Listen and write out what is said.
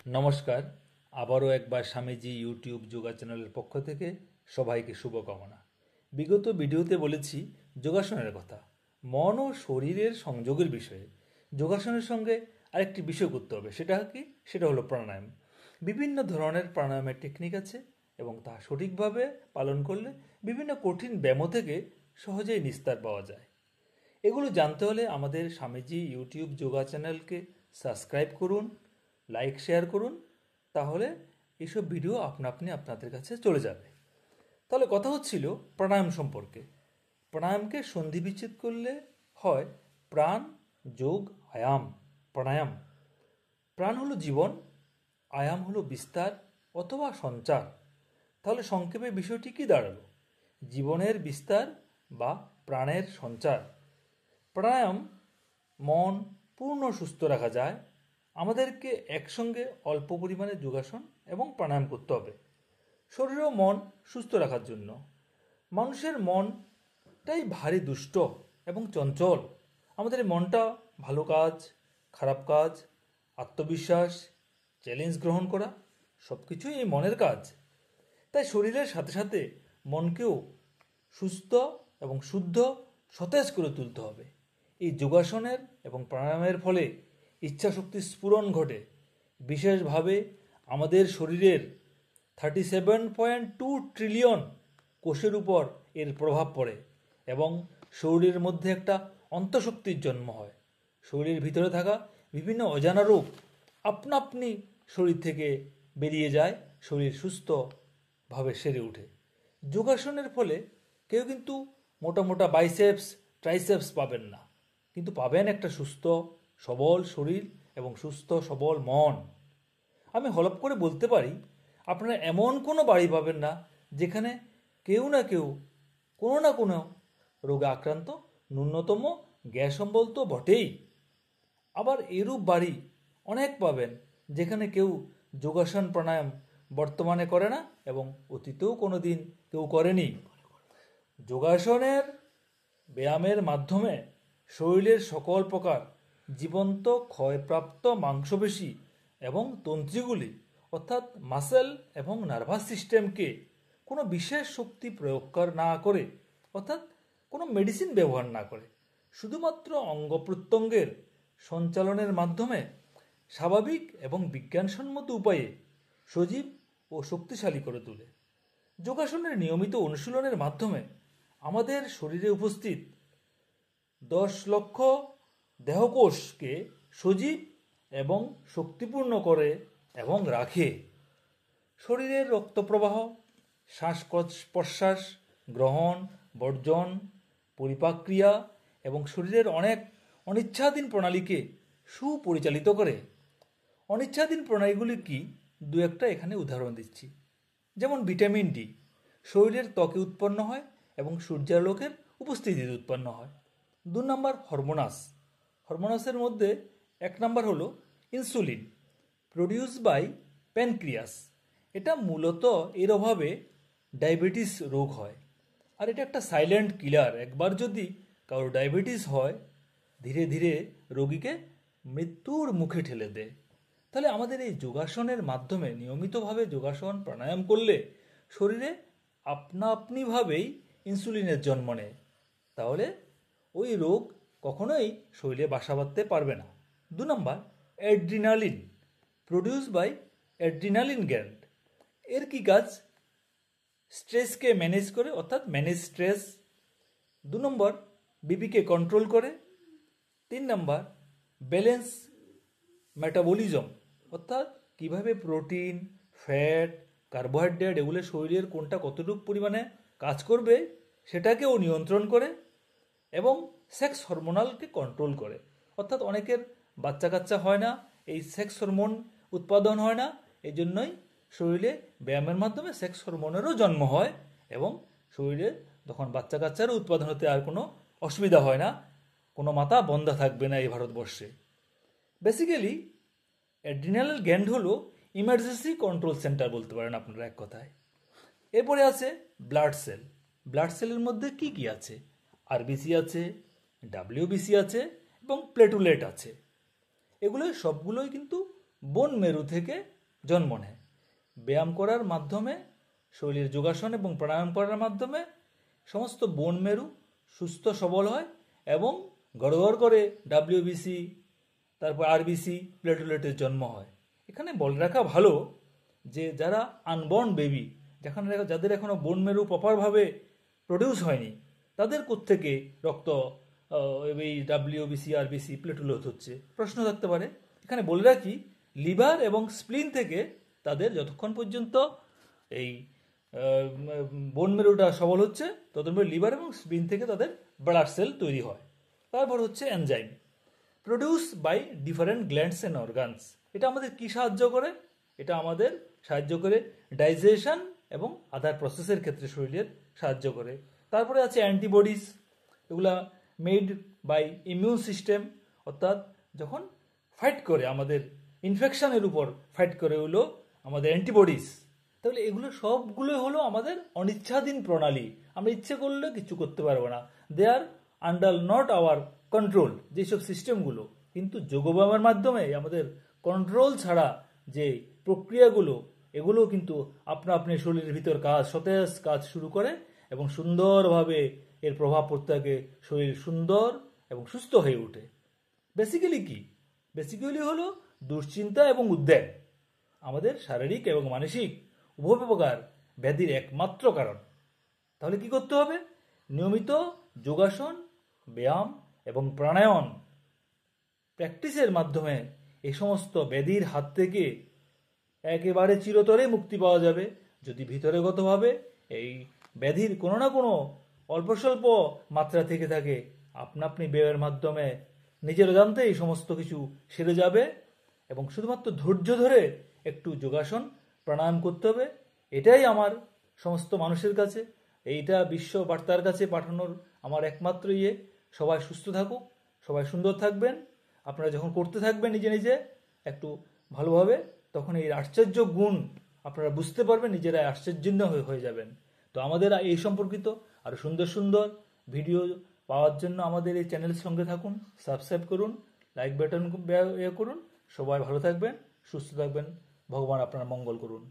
নমস্কার। আবারও একবার স্বামীজি ইউটিউব যোগা চ্যানেলের পক্ষ থেকে সবাইকে শুভকামনা। বিগত ভিডিওতে বলেছি যোগাসনের কথা, মন ও শরীরের সংযোগের বিষয়ে। যোগাসনের সঙ্গে আরেকটি বিষয় করতে হবে, সেটা কি? সেটা হলো প্রাণায়াম। বিভিন্ন ধরনের প্রাণায়ামের টেকনিক আছে এবং তা সঠিকভাবে পালন করলে বিভিন্ন কঠিন ব্যায়াম থেকে সহজেই নিস্তার পাওয়া যায়। এগুলো জানতে হলে আমাদের স্বামীজি ইউটিউব যোগা চ্যানেলকে সাবস্ক্রাইব করুন, লাইক শেয়ার করুন, তাহলে এইসব ভিডিও আপনা আপনি আপনাদের কাছে চলে যাবে। তাহলে কথা হচ্ছিল প্রাণায়াম সম্পর্কে। প্রাণায়ামকে সন্ধি বিচ্ছেদ করলে হয় প্রাণ যোগ আয়াম। প্রাণায়াম, প্রাণ হলো জীবন, আয়াম হলো বিস্তার অথবা সঞ্চার। তাহলে সংক্ষেপে বিষয়টি কি দাঁড়ালো? জীবনের বিস্তার বা প্রাণের সঞ্চার। প্রাণায়াম মন পূর্ণ সুস্থ রাখা যায়। আমাদেরকে একসঙ্গে অল্প পরিমাণে যোগাসন এবং প্রাণায়াম করতে হবে শরীর ও মন সুস্থ রাখার জন্য। মানুষের মনটাই ভারী দুষ্ট এবং চঞ্চল। আমাদের মনটা ভালো কাজ, খারাপ কাজ, আত্মবিশ্বাস, চ্যালেঞ্জ গ্রহণ করা সব কিছুই এই মনের কাজ। তাই শরীরের সাথে সাথে মনকেও সুস্থ এবং শুদ্ধ, সতেজ করে তুলতে হবে। এই যোগাসনের এবং প্রাণায়ামের ফলে ইচ্ছাশক্তির স্ফুরণ ঘটে। বিশেষভাবে আমাদের শরীরের 37.2 ট্রিলিয়ন কোষের উপর এর প্রভাব পড়ে এবং শরীরের মধ্যে একটা অন্তঃশক্তির জন্ম হয়। শরীরের ভিতরে থাকা বিভিন্ন অজানা রোগ আপনা আপনি শরীর থেকে বেরিয়ে যায়, শরীর সুস্থভাবে সেরে ওঠে। যোগাসনের ফলে কেউ কিন্তু মোটা মোটা বাইসেপস ট্রাইসেপস পাবেন না, কিন্তু পাবেন একটা সুস্থ সবল শরীর এবং সুস্থ সবল মন। আমি হলপ করে বলতে পারি, আপনারা এমন কোনো বাড়ি পাবেন না যেখানে কেউ না কেউ কোনো না কোনো রোগে আক্রান্ত, ন্যূনতম গ্যাস অম্বল তো বটেই। আবার এরূপ বাড়ি অনেক পাবেন যেখানে কেউ যোগাসন প্রাণায়াম বর্তমানে করে না এবং অতীতেও কোনো দিন কেউ করেনি। যোগাসনের ব্যায়ামের মাধ্যমে শরীরের সকল প্রকার জীবন্ত ক্ষয়প্রাপ্ত মাংসপেশি এবং তন্ত্রীগুলি অর্থাৎ মাসেল এবং নার্ভাস সিস্টেমকে কোনো বিশেষ শক্তি প্রয়োগ না করে, অর্থাৎ কোনো মেডিসিন ব্যবহার না করে, শুধুমাত্র অঙ্গ প্রত্যঙ্গের সঞ্চালনের মাধ্যমে স্বাভাবিক এবং বিজ্ঞানসম্মত উপায়ে সজীব ও শক্তিশালী করে তোলে। যোগাসনের নিয়মিত অনুশীলনের মাধ্যমে আমাদের শরীরে উপস্থিত 10 লক্ষ দেহকোষকে সজীব এবং শক্তিপূর্ণ করে এবং রাখে। শরীরের রক্তপ্রবাহ, শ্বাস প্রশ্বাস, গ্রহণ বর্জন, পরিপাক্রিয়া এবং শরীরের অনেক অনিচ্ছাধীন প্রণালীকে সুপরিচালিত করে। অনিচ্ছাধীন প্রণালীগুলি কি? দু একটা এখানে উদাহরণ দিচ্ছি। যেমন ভিটামিন ডি শরীরের ত্বকে উৎপন্ন হয় এবং সূর্যালোকের উপস্থিতিতে উৎপন্ন হয়। 2 নম্বর হরমোনাস। হরমোনাসের মধ্যে 1 নম্বর হলো ইনসুলিন, প্রডিউস বাই প্যানক্রিয়াস। এটা মূলত এর অভাবে ডায়াবেটিস রোগ হয়। আর এটা একটা সাইলেন্ট কিলার। একবার যদি কারো ডায়াবেটিস হয়, ধীরে ধীরে রোগীকে মৃত্যুর মুখে ঠেলে দেয়। তাহলে আমাদের এই যোগাসনের মাধ্যমে নিয়মিতভাবে যোগাসন প্রাণায়াম করলে শরীরে আপনা আপনিভাবেই ইনসুলিনের জন্ম নেয়। তাহলে ওই রোগ কখনোই শরীরে বাসা বাঁধতে পারবে না। 2 নম্বর adrenaline, produce by adrenaline gland. এর কি কাজ? স্ট্রেসকে ম্যানেজ করে, অর্থাৎ ম্যানেজ স্ট্রেস। 2 নম্বর বিপিকে কন্ট্রোল করে। 3 নম্বর ব্যালেন্স মেটাবলিজম, অর্থাৎ কিভাবে প্রোটিন, ফ্যাট, কার্বোহাইড্রেট এগুলো শরীরের কোনটা কতটুকু পরিমাণে কাজ করবে সেটাকেও নিয়ন্ত্রণ করে এবং সেক্স হরমোনালকে কন্ট্রোল করে। অর্থাৎ অনেকের বাচ্চা কাচ্চা হয় না, এই সেক্স হরমোন উৎপাদন হয় না, এই জন্যই শরীরে ব্যায়ামের মাধ্যমে সেক্স হরমোনেরও জন্ম হয় এবং শরীরে তখন বাচ্চা কাচ্চারও উৎপাদন হতে আর কোনো অসুবিধা হয় না, কোনো মাথা বন্ধা থাকবে না এই ভারতবর্ষে। বেসিক্যালি অ্যাড্রিনাল গ্ল্যান্ড হলো ইমার্জেন্সি কন্ট্রোল সেন্টার বলতে পারেন আপনারা এক কথায়। এরপরে আছে ব্লাড সেল। ব্লাড সেলের মধ্যে কি কি আছে? আরবিসি আছে, ডাব্লিউবিসি আছে এবং প্লেটুলেট আছে। এগুলো সবগুলোই কিন্তু বোন মেরু থেকে জন্ম নেয়। ব্যায়াম করার মাধ্যমে, শরীরের যোগাসন এবং প্রাণায়াম করার মাধ্যমে সমস্ত বোন মেরু সুস্থ সবল হয় এবং গড়গড় করে ডাব্লিউবিসি, তারপর আরবিসি, প্লেটলেটের জন্ম হয়। এখানে বলে রাখা ভালো যে যারা আনবর্ন বেবি, যাদের এখনো বোন মেরু প্রপারভাবে প্রডিউস হয়নি, তাদের কোত্থেকে রক্ত এই ডাব্লিউবিসি, আরবিসি, প্লেটলেট হচ্ছে, প্রশ্ন থাকতে পারে। এখানে বলে রাখি লিভার এবং স্প্লিন থেকে তাদের যতক্ষণ পর্যন্ত এই বোন মেরুটা সবল হচ্ছে ততক্ষণ লিভার এবং স্প্লিন থেকে তাদের ব্লাড সেল তৈরি হয়। তারপর হচ্ছে enzyme produce by different glands and organs. এটা আমাদের কি সাহায্য করে? এটা আমাদের সাহায্য করে ডাইজেশন এবং আদার প্রসেসের ক্ষেত্রে শরীরের সাহায্য করে। তারপরে আছে অ্যান্টিবডিজ, এগুলা মেড বাই ইমিউন সিস্টেম, অর্থাৎ যখন ফাইট করে আমাদের ইনফেকশনের উপর ফাইট করে হলো আমাদের অ্যান্টিবডিজ। তাহলে এগুলো সবগুলো হলো আমাদের অনিচ্ছাধীন প্রণালী, আমরা ইচ্ছে করলে কিছু করতে পারবো না। দে আর আন্ডার নট আওয়ার কন্ট্রোল, যেসব সিস্টেমগুলো। কিন্তু যোগব্যায়ামের মাধ্যমে আমাদের কন্ট্রোল ছাড়া যে প্রক্রিয়াগুলো, এগুলো কিন্তু আপনা আপনি শরীরের ভিতর কাজ, সতেজ কাজ শুরু করে এবং সুন্দরভাবে এর প্রভাব পড়তে থাকে, শরীর সুন্দর এবং সুস্থ হয়ে ওঠে। বেসিক্যালি কি? বেসিক্যালি হলো দুশ্চিন্তা এবং উদ্বেগ আমাদের শারীরিক এবং মানসিক উভয় প্রকার ব্যাধির একমাত্র কারণ। তাহলে কি করতে হবে? নিয়মিত যোগাসন, ব্যায়াম এবং প্রাণায়াম প্র্যাকটিসের মাধ্যমে এই সমস্ত ব্যাধির হাত থেকে একেবারে চিরতরে মুক্তি পাওয়া যাবে। যদি ভিতরেগতভাবে এই ব্যাধির কোনো না কোনো অল্প স্বল্প মাত্রা থেকে থাকে, আপনা আপনি ব্যায়ামের মাধ্যমে নিজের জানতে এই সমস্ত কিছু সেরে যাবে। এবং শুধুমাত্র ধৈর্য ধরে একটু যোগাসন প্রাণায়াম করতে হবে। এটাই আমার সমস্ত মানুষের কাছে, এইটা বিশ্ব বার্তার কাছে পাঠানোর আমার একমাত্র ইয়ে। সবাই সুস্থ থাকুক, সবাই সুন্দর থাকবেন। আপনারা যখন করতে থাকবেন নিজে নিজে একটু ভালোভাবে, তখন এই আশ্চর্য গুণ আপনারা বুঝতে পারবেন, নিজেরাই আশ্চর্যান্বিত হয়ে যাবেন। তো আমাদের এই সম্পর্কিত আরও সুন্দর সুন্দর ভিডিও পাওয়ার জন্য আমাদের এই চ্যানেলের সঙ্গে থাকুন, সাবস্ক্রাইব করুন, লাইক বাটন করুন। সবাই ভালো থাকবেন, সুস্থ থাকবেন, ভগবান আপনার মঙ্গল করুন।